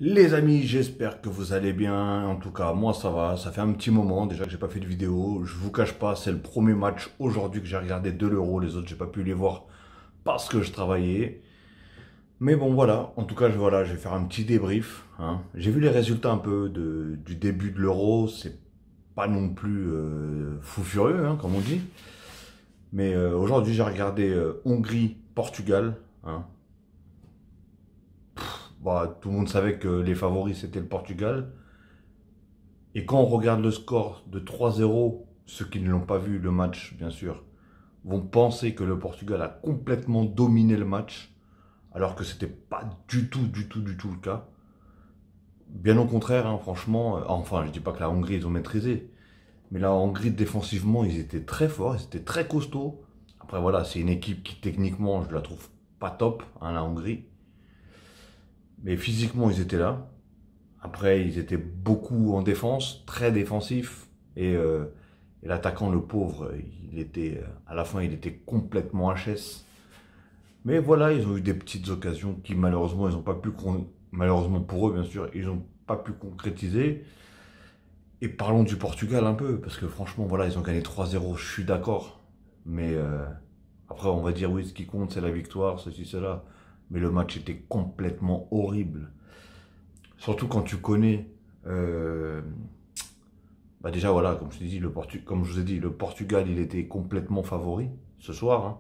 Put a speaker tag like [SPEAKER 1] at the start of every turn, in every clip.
[SPEAKER 1] Les amis, j'espère que vous allez bien. En tout cas, moi ça va. Ça fait un petit moment déjà que j'ai pas fait de vidéo. Je vous cache pas, c'est le premier match aujourd'hui que j'ai regardé de l'Euro. Les autres, j'ai pas pu les voir parce que je travaillais. Mais bon, voilà. En tout cas, voilà, je vais faire un petit débrief, hein. J'ai vu les résultats un peu du début de l'Euro. C'est pas non plus fou furieux, hein, comme on dit. Mais aujourd'hui, j'ai regardé Hongrie-Portugal, hein. Bah, tout le monde savait que les favoris c'était le Portugal. Et quand on regarde le score de 3-0, ceux qui ne l'ont pas vu, le match, bien sûr, vont penser que le Portugal a complètement dominé le match, alors que c'était pas du tout le cas. Bien au contraire, hein, franchement, enfin, je dis pas que la Hongrie, ils ont maîtrisé, mais la Hongrie, défensivement, ils étaient très forts, ils étaient très costauds. Après, voilà, c'est une équipe qui, techniquement, je la trouve pas top, hein, la Hongrie. Mais physiquement, ils étaient là. Après, ils étaient beaucoup en défense, très défensifs. Et l'attaquant, le pauvre, il était, à la fin, il était complètement HS. Mais voilà, ils ont eu des petites occasions qui, malheureusement, ils n'ont pas pu, malheureusement pour eux, bien sûr, ils n'ont pas pu concrétiser. Et parlons du Portugal un peu, parce que franchement, voilà, ils ont gagné 3-0, je suis d'accord. Mais après, on va dire, oui, ce qui compte, c'est la victoire, ceci, cela. Mais le match était complètement horrible. Surtout quand tu connais, bah déjà voilà, comme je t'ai dit, comme je vous ai dit, le Portugal, il était complètement favori ce soir, hein.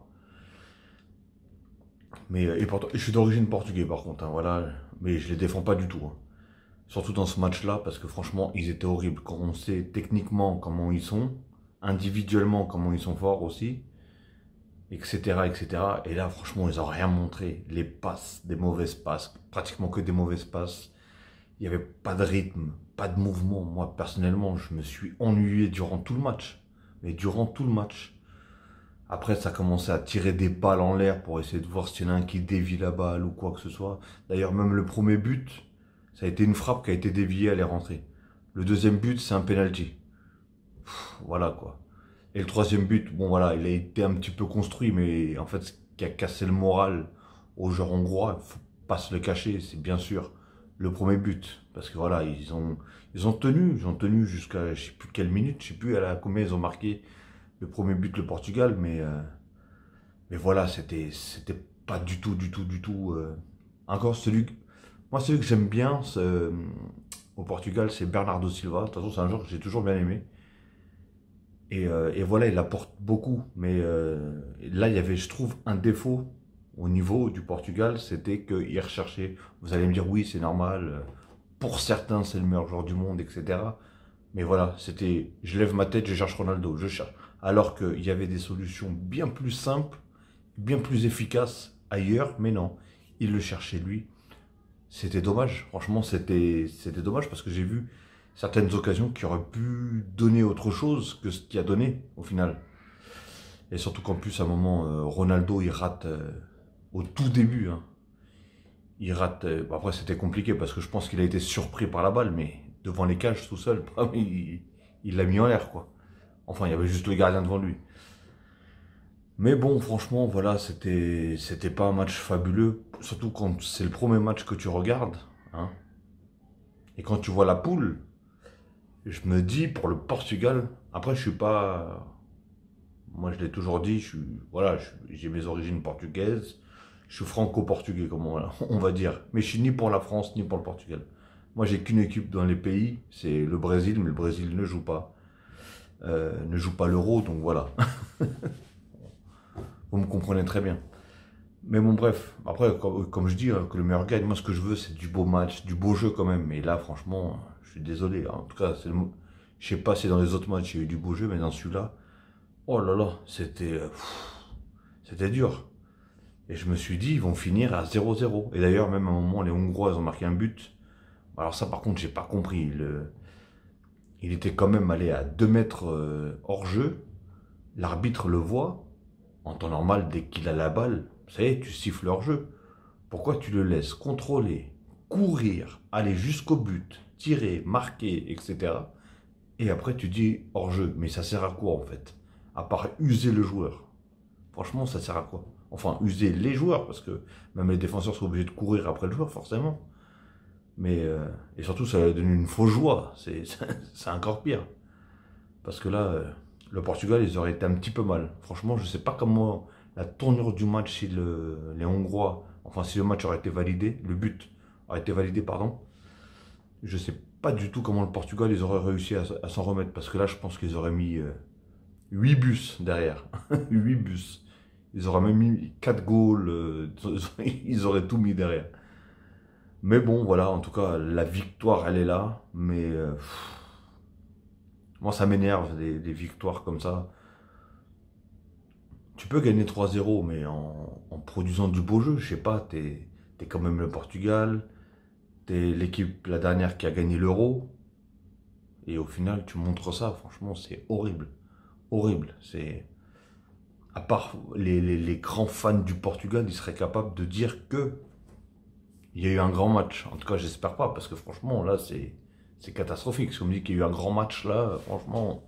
[SPEAKER 1] Mais et pourtant, je suis d'origine portugaise par contre, hein, voilà, mais je les défends pas du tout, hein. Surtout dans ce match-là, parce que franchement, ils étaient horribles. Quand on sait techniquement comment ils sont, individuellement comment ils sont forts aussi, etc., etc. Et là, franchement, ils ont rien montré. Les passes, des mauvaises passes, pratiquement que des mauvaises passes. Il n'y avait pas de rythme, pas de mouvement. Moi, personnellement, je me suis ennuyé durant tout le match. Mais durant tout le match. Après, ça a commencé à tirer des balles en l'air pour essayer de voir s'il y en a un qui dévie la balle ou quoi que ce soit. D'ailleurs, même le premier but, ça a été une frappe qui a été déviée, elle est rentrée. Le deuxième but, c'est un penalty. Voilà quoi. Et le troisième but, bon voilà, il a été un petit peu construit, mais en fait, ce qui a cassé le moral aux joueurs hongrois, il faut pas se le cacher, c'est bien sûr le premier but. Parce que voilà, ils ont tenu jusqu'à je sais plus quelle minute, je sais plus à combien ils ont marqué le premier but le Portugal, mais voilà, c'était pas du tout. Encore moi celui que j'aime bien au Portugal, c'est Bernardo Silva. De toute façon, c'est un joueur que j'ai toujours bien aimé. Et voilà, il apporte beaucoup. Mais là, il y avait, je trouve, un défaut au niveau du Portugal, c'était qu'il recherchait. Vous allez me dire, oui, c'est normal. Pour certains, c'est le meilleur joueur du monde, etc. Mais voilà, c'était, je lève ma tête, je cherche Ronaldo, je cherche. Alors qu'il y avait des solutions bien plus simples, bien plus efficaces ailleurs, mais non, il le cherchait lui. C'était dommage, franchement, c'était dommage parce que j'ai vu certaines occasions qui auraient pu donner autre chose que ce qu'il a donné au final. Et surtout qu'en plus, à un moment, Ronaldo, il rate au tout début, hein. Il rate. Bon, après, c'était compliqué parce que je pense qu'il a été surpris par la balle, mais devant les cages tout seul, il l'a mis en l'air, quoi. Enfin, il y avait juste le gardien devant lui. Mais bon, franchement, voilà, c'était pas un match fabuleux. Surtout quand c'est le premier match que tu regardes, hein. Et quand tu vois la poule, je me dis pour le Portugal, après je suis pas, moi je l'ai toujours dit, voilà, j'ai mes origines portugaises, je suis franco-portugais comme on va dire, mais je suis ni pour la France ni pour le Portugal. Moi j'ai qu'une équipe dans les pays, c'est le Brésil, mais le Brésil ne joue pas l'Euro, donc voilà, vous me comprenez très bien. Mais bon bref, après comme je dis, hein, que le meilleur gagne, moi ce que je veux c'est du beau match, du beau jeu quand même, mais là franchement, je suis désolé, en tout cas je sais pas si dans les autres matchs il y a eu du beau jeu, mais dans celui-là, oh là là, c'était dur. Et je me suis dit, ils vont finir à 0-0. Et d'ailleurs, même à un moment, les Hongrois, ils ont marqué un but. Alors ça, par contre, j'ai pas compris. Il était quand même allé à 2 mètres hors jeu. L'arbitre le voit. En temps normal, dès qu'il a la balle, vous savez, tu siffles hors jeu. Pourquoi tu le laisses contrôler, courir, aller jusqu'au but, tirer, marquer, etc. Et après, tu dis hors jeu. Mais ça sert à quoi, en fait? À part user le joueur. Franchement, ça sert à quoi? Enfin, user les joueurs, parce que même les défenseurs sont obligés de courir après le joueur, forcément. Et surtout, ça a donné une fausse joie. C'est encore pire. Parce que là, le Portugal, ils auraient été un petit peu mal. Franchement, je ne sais pas comment la tournure du match, si les Hongrois, enfin si le match aurait été validé, le but aurait été validé, pardon, je ne sais pas du tout comment le Portugal, ils auraient réussi à s'en remettre. Parce que là, je pense qu'ils auraient mis 8 bus derrière. 8 bus. Ils auraient même mis 4 goals. Ils auraient tout mis derrière. Mais bon, voilà, en tout cas, la victoire, elle est là. Mais moi, ça m'énerve, des victoires comme ça. Tu peux gagner 3-0, mais en produisant du beau jeu, je sais pas, t'es quand même le Portugal, t'es l'équipe, la dernière qui a gagné l'Euro, et au final, tu montres ça, franchement, c'est horrible. Horrible. À part les grands fans du Portugal, ils seraient capables de dire que il y a eu un grand match. En tout cas, j'espère pas, parce que franchement, là, c'est catastrophique. Si on me dit qu'il y a eu un grand match, là, franchement,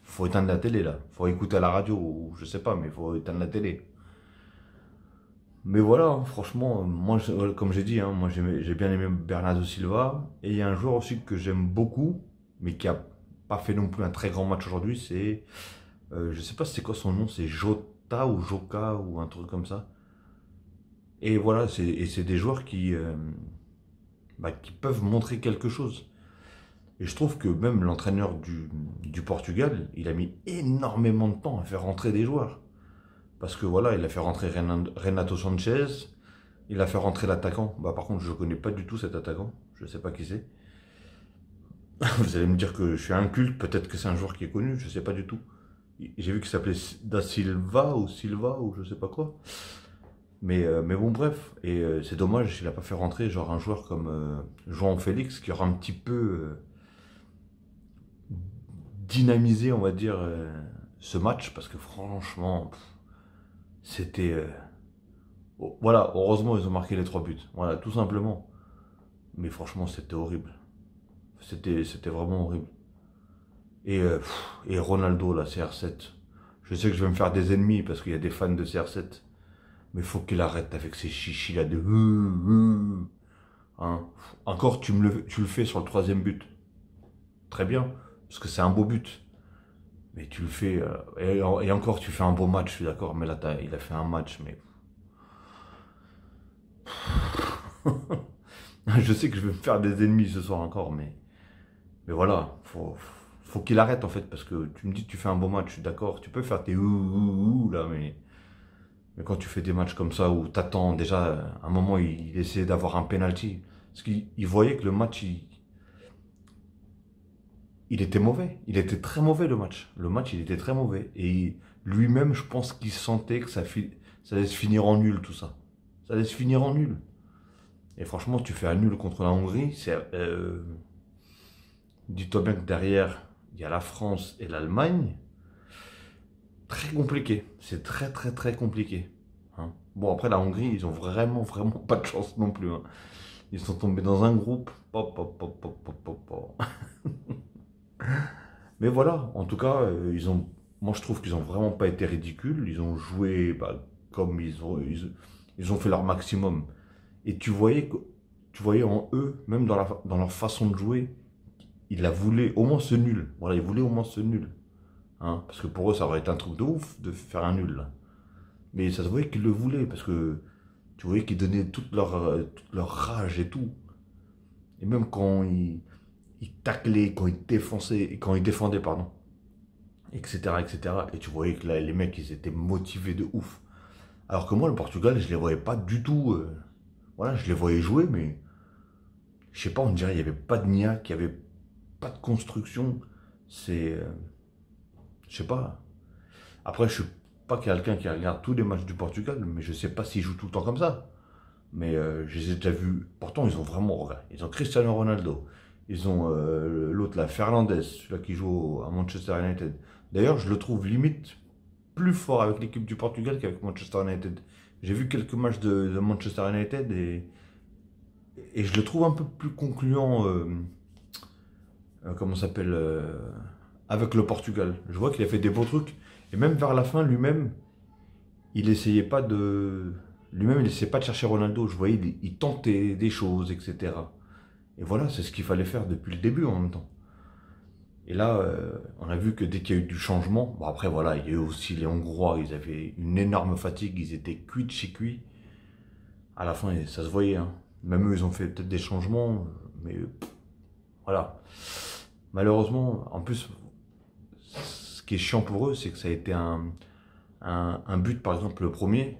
[SPEAKER 1] faut éteindre la télé, là. Faut écouter à la radio, ou je sais pas, mais faut éteindre la télé. Mais voilà, hein, franchement, moi, comme j'ai dit, hein, moi j'ai bien aimé Bernardo Silva. Et il y a un joueur aussi que j'aime beaucoup, mais qui a pas fait non plus un très grand match aujourd'hui, c'est, je sais pas c'est quoi son nom, c'est Jota ou Joka ou un truc comme ça. Et voilà, c'est des joueurs qui peuvent montrer quelque chose. Et je trouve que même l'entraîneur du Portugal, il a mis énormément de temps à faire rentrer des joueurs. Parce que voilà, il a fait rentrer Renato Sanchez, il a fait rentrer l'attaquant. Bah, par contre, je ne connais pas du tout cet attaquant. Je ne sais pas qui c'est. Vous allez me dire que je suis inculte, peut-être que c'est un joueur qui est connu, je ne sais pas du tout. J'ai vu qu'il s'appelait Da Silva ou je ne sais pas quoi. Mais bon, bref. Et c'est dommage, il n'a pas fait rentrer genre un joueur comme João Félix qui aura un petit peu dynamisé, on va dire, ce match. Parce que franchement, c'était... voilà, heureusement, ils ont marqué les 3 buts. Voilà, tout simplement. Mais franchement, c'était horrible. C'était vraiment horrible. Et Ronaldo, la CR7. Je sais que je vais me faire des ennemis parce qu'il y a des fans de CR7. Mais faut qu'il arrête avec ces chichis là de... Hein. Encore, tu le fais sur le 3e but. Très bien, parce que c'est un beau but. Mais tu le fais... et encore, tu fais un beau match, je suis d'accord. Mais là, il a fait un match, mais... Je sais que je vais me faire des ennemis ce soir encore, mais voilà, faut qu'il arrête en fait, parce que tu me dis que tu fais un bon match, je suis d'accord, tu peux faire tes ouh là, mais quand tu fais des matchs comme ça où t'attends déjà, à un moment il essayait d'avoir un penalty, parce qu'il voyait que le match il était mauvais, il était très mauvais le match il était très mauvais, et lui-même je pense qu'il sentait que ça allait se finir en nul tout ça, ça allait se finir en nul. Et franchement, tu fais un nul contre la Hongrie, dis-toi bien que derrière, il y a la France et l'Allemagne. Très compliqué. C'est très très très compliqué. Hein. Bon, après la Hongrie, ils ont vraiment vraiment pas de chance non plus. Hein. Ils sont tombés dans un groupe. Pop, pop, pop, pop, pop, pop, pop. Mais voilà, en tout cas, moi je trouve qu'ils ont vraiment pas été ridicules. Ils ont joué comme ils ont fait leur maximum. Et tu voyais en eux, même dans leur façon de jouer, ils la voulaient au moins ce nul. Voilà, ils voulaient au moins ce nul. Hein, parce que pour eux, ça aurait été un truc de ouf de faire un nul. Là. Mais ça se voyait qu'ils le voulaient, parce que tu voyais qu'ils donnaient toute leur rage et tout. Et même quand ils taclaient, quand ils défendaient, pardon, etc., etc. Et tu voyais que là, les mecs, ils étaient motivés de ouf. Alors que moi, le Portugal, je les voyais pas du tout. Voilà, je les voyais jouer, mais je sais pas, on dirait qu'il n'y avait pas de niaque, il n'y avait pas de construction. C'est. Je sais pas. Après, je suis pas quelqu'un qui regarde tous les matchs du Portugal, mais je sais pas s'ils jouent tout le temps comme ça. Mais je les ai déjà vus. Pourtant, ils ont vraiment. Regarde, ils ont Cristiano Ronaldo. Ils ont l'autre là, Fernandes, celui-là qui joue à Manchester United. D'ailleurs, je le trouve limite plus fort avec l'équipe du Portugal qu'avec Manchester United. J'ai vu quelques matchs de Manchester United et je le trouve un peu plus concluant. Comment ça s'appelle avec le Portugal. Je vois qu'il a fait des beaux trucs. Et même vers la fin, lui-même, il essayait pas de. Lui-même, il essayait pas de chercher Ronaldo. Je voyais, il tentait des choses, etc. Et voilà, c'est ce qu'il fallait faire depuis le début en même temps. Et là, on a vu que dès qu'il y a eu du changement, bon après voilà, il y a eu aussi les Hongrois, ils avaient une énorme fatigue, ils étaient cuits de chez cuits. À la fin, ça se voyait, hein. Même eux, ils ont fait peut-être des changements, mais voilà. Malheureusement, en plus, ce qui est chiant pour eux, c'est que ça a été un but, par exemple, le premier,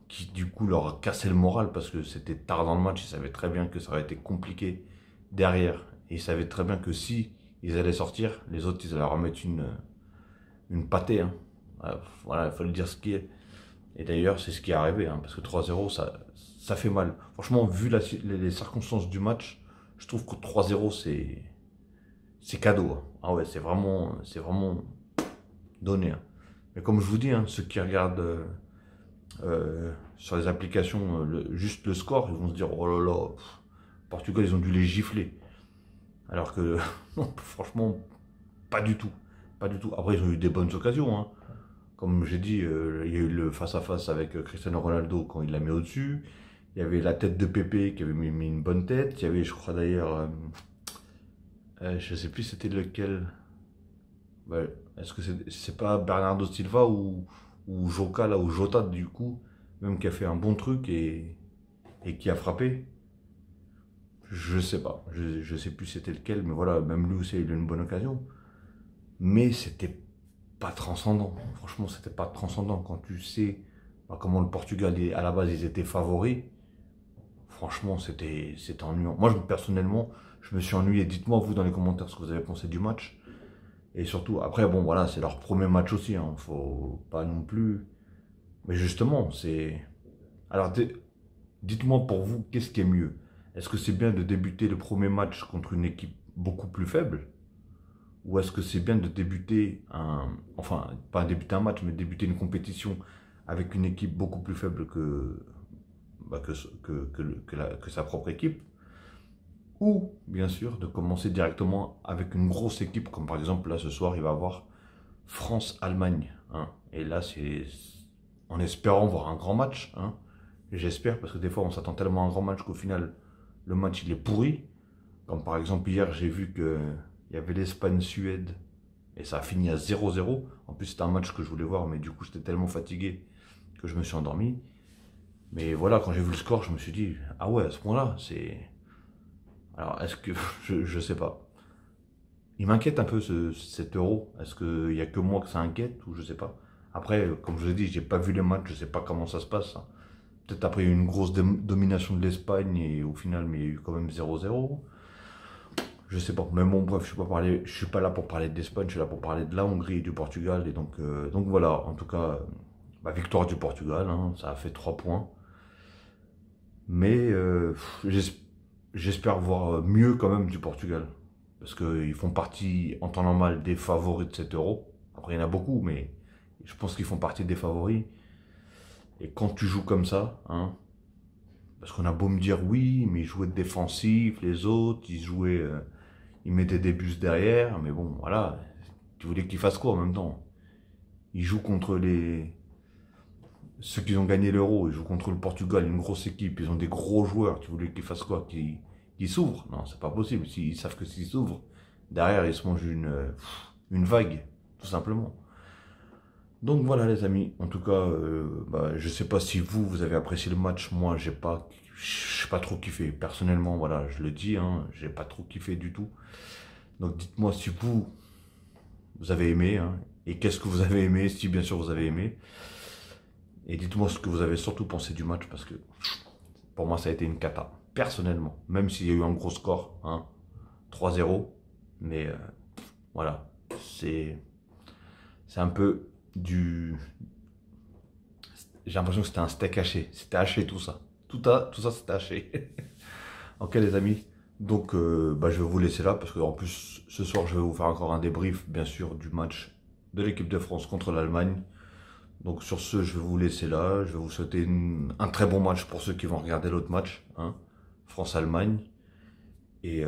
[SPEAKER 1] qui du coup leur a cassé le moral parce que c'était tard dans le match, ils savaient très bien que ça aurait été compliqué derrière. Et ils savaient très bien que si ils allaient sortir, les autres, ils allaient leur mettre une pâtée, hein. Voilà, il faut le dire ce qui est. Et d'ailleurs, c'est ce qui est arrivé, hein, parce que 3-0, ça fait mal. Franchement, vu les circonstances du match, je trouve que 3-0, c'est cadeau, hein. Ah ouais, c'est vraiment donné, hein. Mais comme je vous dis, hein, ceux qui regardent sur les applications juste le score, ils vont se dire, oh là là, Portugal, ils ont dû les gifler. Alors que, non, franchement, pas du tout. Pas du tout. Après, ils ont eu des bonnes occasions, hein. Comme j'ai dit, il y a eu le face-à-à-face avec Cristiano Ronaldo quand il l'a mis au-dessus. Il y avait la tête de Pépé qui avait mis une bonne tête. Il y avait, je crois d'ailleurs, je ne sais plus c'était lequel. Ouais, est-ce que c'est pas Bernardo Silva ou Joka, là, ou Jota, du coup, même qui a fait un bon truc et qui a frappé? Je sais pas. Je sais plus c'était lequel, mais voilà, même lui aussi, il a eu une bonne occasion. Mais c'était pas transcendant. Franchement, c'était pas transcendant. Quand tu sais comment le Portugal, à la base, ils étaient favoris, franchement, c'était ennuyant. Moi, personnellement, je me suis ennuyé. Dites-moi, vous, dans les commentaires, ce que vous avez pensé du match. Et surtout, après, bon, voilà, c'est leur premier match aussi, hein. Faut pas non plus. Mais justement, c'est. Alors, dites-moi pour vous, qu'est-ce qui est mieux? Est-ce que c'est bien de débuter le premier match contre une équipe beaucoup plus faible? Ou est-ce que c'est bien de débuter enfin, pas débuter un match, mais débuter une compétition avec une équipe beaucoup plus faible bah, que sa propre équipe? Ou, bien sûr, de commencer directement avec une grosse équipe, comme par exemple, là, ce soir, il va y avoir France-Allemagne, hein. Et là, c'est en espérant voir un grand match, hein. J'espère, parce que des fois, on s'attend tellement à un grand match qu'au final, le match, il est pourri. Comme par exemple, hier, j'ai vu que il y avait l'Espagne-Suède et ça a fini à 0-0. En plus, c'était un match que je voulais voir, mais du coup, j'étais tellement fatigué que je me suis endormi. Mais voilà, quand j'ai vu le score, je me suis dit, ah ouais, à ce point-là, c'est... Alors, est-ce que... je sais pas. Il m'inquiète un peu cet euro. Est-ce qu'il n'y a que moi que ça inquiète ou je sais pas. Après, comme je vous ai dit, j'ai pas vu les matchs, je sais pas comment ça se passe, hein. Peut-être après, il y a eu une grosse domination de l'Espagne et au final, mais il y a eu quand même 0-0. Je sais pas, mais bon, bref, je suis pas là pour parler de l'Espagne, je suis là pour parler de la Hongrie et du Portugal. Et donc voilà, en tout cas, victoire du Portugal, hein, ça a fait 3 points. Mais j'espère voir mieux quand même du Portugal. Parce qu'ils font partie, en temps normal, des favoris de cet euro. Après, il y en a beaucoup, mais je pense qu'ils font partie des favoris. Et quand tu joues comme ça, hein, parce qu'on a beau me dire oui, mais ils jouaient défensif, les autres, ils mettaient des bus derrière, mais bon, voilà, tu voulais qu'ils fassent quoi en même temps? Ils jouent contre ceux qui ont gagné l'Euro, ils jouent contre le Portugal, une grosse équipe, ils ont des gros joueurs, tu voulais qu'ils fassent quoi? Qu'ils s'ouvrent? Non, c'est pas possible, ils savent que s'ils s'ouvrent, derrière ils se mangent une vague, tout simplement. Donc voilà les amis, en tout cas, je sais pas si vous avez apprécié le match, moi j'ai pas trop kiffé, personnellement, voilà, je le dis, hein, j'ai pas trop kiffé du tout. Donc dites-moi si vous avez aimé, hein, et qu'est-ce que vous avez aimé, si bien sûr vous avez aimé. Et dites-moi ce que vous avez surtout pensé du match, parce que pour moi ça a été une cata, personnellement, même s'il y a eu un gros score, hein, 3-0, mais voilà, c'est un peu j'ai l'impression que c'était un steak haché. C'était haché tout ça. Tout ça c'était haché. Ok les amis. Donc je vais vous laisser là parce que en plus ce soir je vais vous faire encore un débrief bien sûr du match de l'équipe de France contre l'Allemagne. Donc sur ce je vais vous laisser là. Je vais vous souhaiter un très bon match pour ceux qui vont regarder l'autre match, hein, France-Allemagne. Et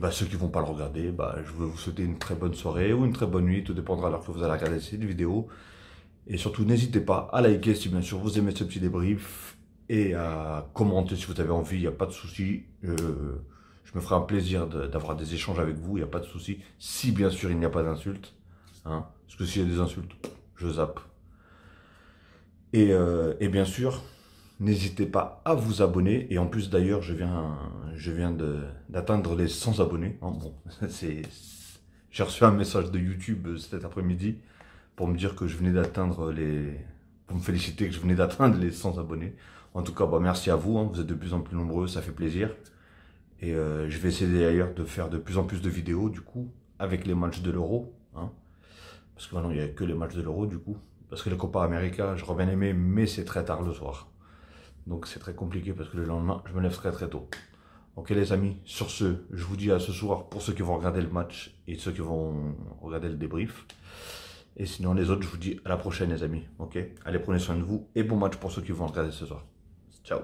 [SPEAKER 1] ceux qui ne vont pas le regarder, je vais vous souhaiter une très bonne soirée ou une très bonne nuit, tout dépendra de l'heure que vous allez regarder cette vidéo. Et surtout, n'hésitez pas à liker si bien sûr vous aimez ce petit débrief et à commenter si vous avez envie, il n'y a pas de souci. Je me ferai un plaisir d'avoir des échanges avec vous, il n'y a pas de souci. Si bien sûr il n'y a pas d'insultes. Hein, parce que s'il y a des insultes, je zappe. Et bien sûr, n'hésitez pas à vous abonner. Et en plus d'ailleurs, je viens d'atteindre les 100 abonnés. Hein, bon, j'ai reçu un message de YouTube cet après-midi pour me dire que je venais d'atteindre pour me féliciter que je venais d'atteindre les 100 abonnés. En tout cas, bah, merci à vous, hein, vous êtes de plus en plus nombreux, ça fait plaisir. Et je vais essayer d'ailleurs de faire de plus en plus de vidéos, du coup, avec les matchs de l'Euro. Hein, parce que maintenant, il n'y a que les matchs de l'Euro, du coup. Parce que les Copa América, j'aurais bien aimé, mais c'est très tard le soir. Donc c'est très compliqué parce que le lendemain, je me lève très très tôt. Ok les amis, sur ce, je vous dis à ce soir pour ceux qui vont regarder le match et ceux qui vont regarder le débrief. Et sinon les autres, je vous dis à la prochaine les amis. Ok, allez, prenez soin de vous et bon match pour ceux qui vont regarder ce soir. Ciao.